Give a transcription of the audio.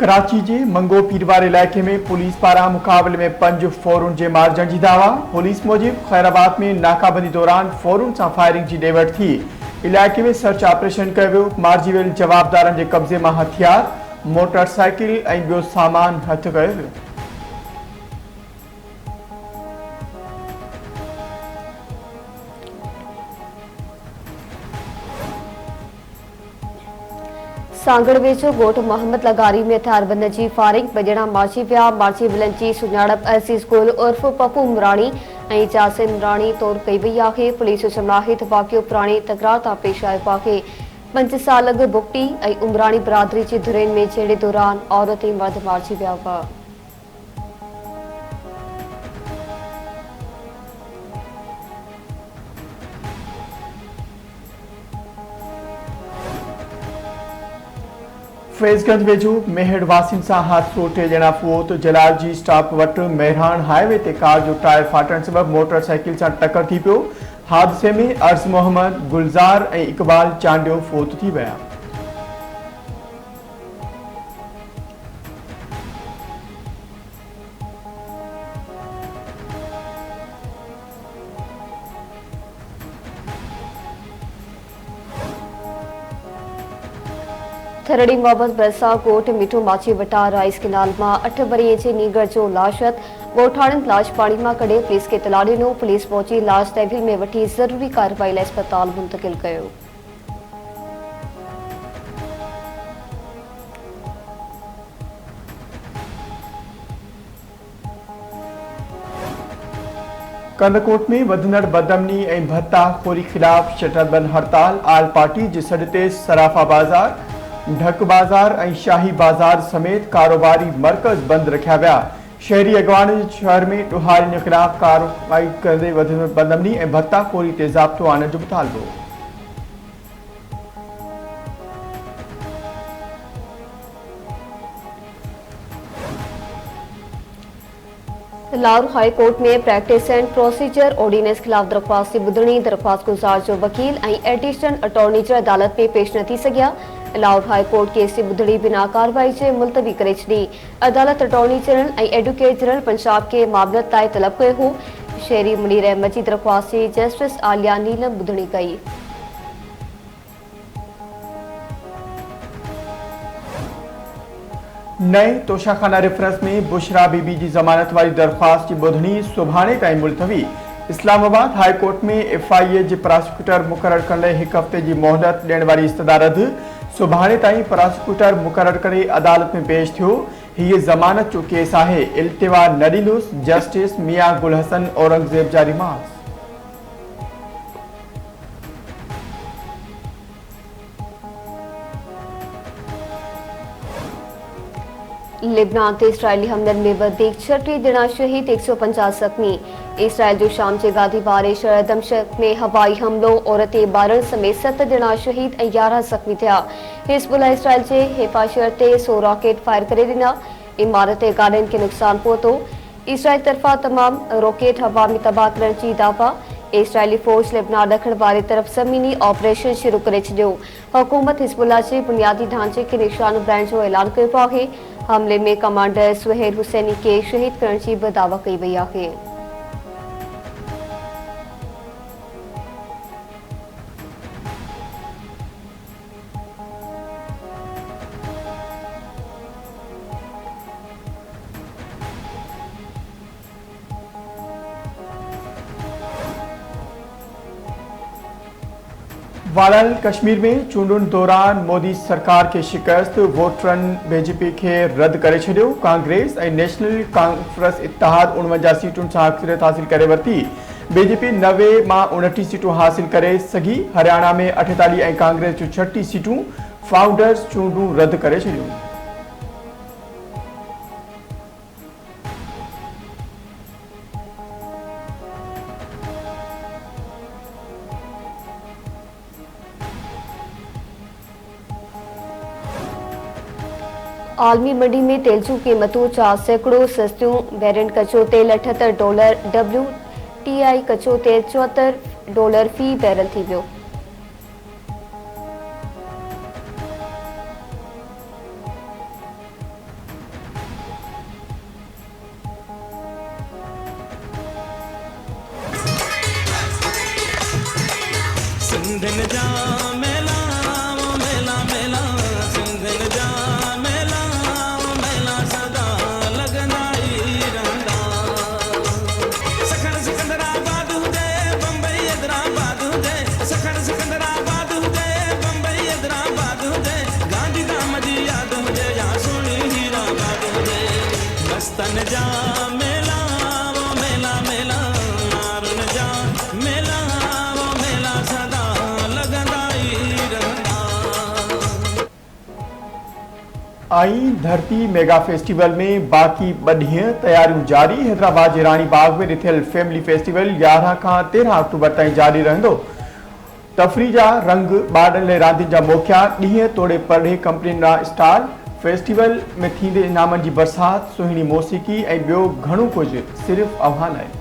कराची के मंगो पीरवार इलाके में पुलिस पारा मुकाबले में 5 फोरुन के मारजन की दावा। पुलिस मूजिब खैराबाद में नाकाबंदी दौरान फोरुन से फायरिंग की डेवट थी। इलाके में सर्च ऑपरेशन किया। मारिजी वियल जवाबदारन के कब्जे में हथियार, मोटरसाइकिल और बो सामान हथ कयो वियो। सांगड़ वेझो ॻोठ मोहम्मद लगारी में हथियारबंद की फायरिंग बजड़ा मार्ची विया। मार्ची विलन की सुञाणप अज़ीज़ गुल उर्फ पप्पू उमराणी और जासिम उमराणी तौर कई वई है। पुलिस जो चवणु आहे त वाक़ियो पुराणी तकरार तां पेश आयो आहे। 5 साल अॻु बुगटी और उमराणी बिरादरी की धुरियुनि में छेड़े दौरान औरत ऐं मर्द मारिजी विया हुआ। फैज़गंज वेझो मेहड़ वासिन से हादसो 3 ॼणा फोत। जलाल जी स्टॉप वट मेहरान हाईवे ते कार जो टायर फाटण सबब मोटरसाइकिल से टक्कर थी पियो। हादसे में अर्ज मोहम्मद, गुलजार और इकबाल चांडियो फोत थी विया। थरड़ी मोहम्मद बरसा कोट मिठो माची वटा राइस किनाल में 8 वरीअ जे नीगर जो लाशत ॻोठाणनि लाश पानी में कढे पुलिस के इतला ॾिनो। पुलिस पहुंची लाश तहवील में वठी ज़रूरी कार्रवाई लाइ अस्पताल मुंतकिल कयो। कंदकोट में वधंदड़ बदअमनी और भत्ताखोरी खिलाफ शटरबंद हड़ताल। आल पार्टी के सॾ ते सराफा बाजार, ढक बाजार और शाही बाजार समेत कारोबारी मरकज बंद रखा विया। शहरी अगवान शहर में ॾुहारियुनि खिलाफ कार्रवाई कंदे वधंदड़ बदअमनी और भत्ताखोरी ते ज़ाब्तो आणण जो मुतालबो। लाहौर हाई कोर्ट में प्रैक्टिस एंड प्रोसीजर ऑर्डिनेंस खिलाफ दरख्वास्त की ॿुधणी। दरख्वास्त गुजार जो वकील और एडिशनल अटॉर्नी जनरल अदालत में पेश न थी सघिया। लाहौर हाई कोर्ट केस की ॿुधणी बिना कार्रवाई से मुलतवी करे छॾी। अदालत अटॉर्नी जनरल और एडवोकेट जनरल पंजाब के मामलत लाइ तलब कयो हो। शहरी मुनीर अहमद की दरख्वास्त की जस्टिस आलिया नीलम ॿुधणी कई। नए तोशाखाना रेफरेंस में बुशरा बीबी की जमानत वाली दरख्वास्त की ॿुधणी सुभाणे ताईं मुलतवी। इस्लामाबाद हाई कोर्ट में FIA के प्रोसिक्यूटर मुकर्रर करण एक हफ्ते की मोहलत ॾियण वाली इस्तदा रद्द। सुभाणे ताईं प्रोसिक्यूटर मुकर्रर करे अदालत में पेश थियो। ये जमानत जो केस है। इल्तिवा न ॾिनुस जस्टिस मियां गुल हसन औरंगजेब जा रिमार्क्स। लिबनान ते इसराइली हमलनि में वधीक 36 ॼणा शहीद, 150 ज़ख़्मी। इसराइल जो शाम जे गादी वारे शहर दमश्क में हवाई हमलो, औरतें ॿारनि समेत 7 ॼणा शहीद और 11 ज़ख़्मी थिया। हिज़्बुल्लाह इसराइल के हेफा शहर ते 100 रॉकेट फायर करे ॾिना। इमारत ऐं गाॾियुनि खे नुक़सान पहुतो। इसराइल तरफ़ां तमाम रॉकेट हवा में तबाह करण जी दावा। इसराइली फौज लेबनान ॾखण वारी तरफ़ ज़मीनी ऑपरेशन शुरू करे छॾियो। हुकूमत हिज़्बुल्लाह जे बुनियादी ढांचे के निशानो बनाइण जो ऐलान कयो आहे। हमले में कमांडर सुहेल हुसैनी के शहीद करण की भी दावा कई वई आहे। वालल कश्मीर में चूंडुनि दौरान मोदी सरकार के शिकस्त। वोटरनि BJP के रद्द करे छॾियो। कांग्रेस और नेशनल कॉन्फ्रेंस इत्तेहाद 49 सीटुनि से अक्सरियत हासिल करे वरती। BJP 90 मां 29 सीटूं हासिल करे सघी। हरियाणा में 48 और कांग्रेस जो 36 सीटूं। फाउंडर्स चूंडूं रद्द करे छॾियूं। आलमी मंडी में तेल जूं क़ीमतूं 4 सैकड़ों सस्तियूं। बैरेंट कचो तेल $78, WTI कचो तेल $74 फी बैरल थी वियो। सिंधियुनि जा मेला वो मेला मेला सिंधियुनि जा मेला वो मेला सदा लॻंदा ई रहंदा सखण सिकंदराबाद हुजे बम्बई हैदराबाद हुजे सखण सिकंदराबाद हुजे बम्बई हैदराबाद हुजे गांधीधाम जी याद हुजे या सोणी हीराबाद हुजे मस्तन जा मेला वो मेला मेला मारुन जा मेला वो मेला सदा लॻंदा ई रहंदा आई धरती मेगा फेस्टिवल में बाक़ी ॿ तैयारियूं जारी। हैदराबाद जे रानी बाग में रिथियल फैमिली फेस्टिवल 11 खां 13 अक्टूबर ताईं जारी रहंदो। तफ़रीह जा रंग ॿारनि लाइ रांदियुनि जा मौक़िया ॾींहं तोड़े परॾे कंपनियुनि जा स्टाल फेस्टिवल में थींदे इनामनि जी बरसात सुहिणी मौसीक़ी ऐं ॿियो घणो कुझु सिर्फ़ आह्वान आहे।